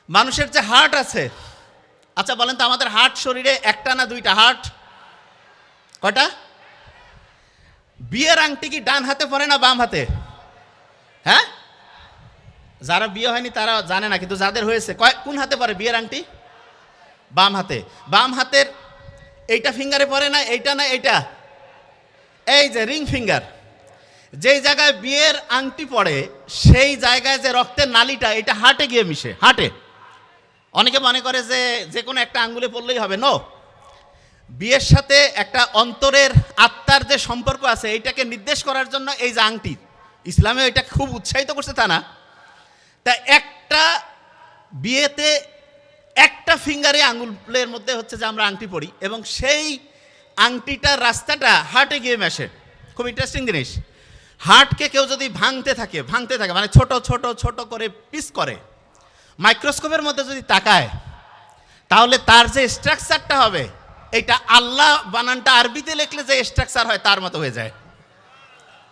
মানুষের যে হার্ট আছে, আচ্ছা বলেন তো আমাদের হার্ট শরীরে একটা না দুইটা হার্ট? কয়টা? বিয়ের আংটি কি ডান হাতে পরে না বাম হাতে? হ্যাঁ, যারা বিয়ে হয়নি তারা জানে না, কিন্তু যাদের হয়েছে কোন হাতে পরে বিয়ের আংটি? বাম হাতে। বাম হাতের এইটা ফিঙ্গারে পরে না, এইটা না এইটা, এই যে রিং ফিঙ্গার, যেই জায়গায় বিয়ের আংটি পড়ে সেই জায়গায় যে রক্তের নালিটা, এটা হার্টে গিয়ে মিশে। হার্টে অনেকে মনে করে যে যে কোনো একটা আঙ্গুলে পড়লেই হবে। নো, বিয়ের সাথে একটা অন্তরের আত্মার যে সম্পর্ক আছে এইটাকে নির্দেশ করার জন্য এই যে আংটি, ইসলামে এটা খুব উৎসাহিত করছে তা না। তা একটা বিয়েতে একটা ফিঙ্গারে আঙ্গুলের মধ্যে হচ্ছে যে আমরা আংটি পরি, এবং সেই আংটিটার রাস্তাটা হার্টে গিয়ে মেশে। খুব ইন্টারেস্টিং জিনিস। হার্টকে কেউ যদি ভাঙতে থাকে মানে ছোট ছোট ছোট করে পিস করে, মাইক্রোস্কোপের মধ্যে যদি তাকায়, তাহলে তার যে স্ট্রাকচারটা হবে, এটা আল্লাহ বানানটা আরবিতে লিখলে যে স্ট্রাকচার হয় তার মতো হয়ে যায়।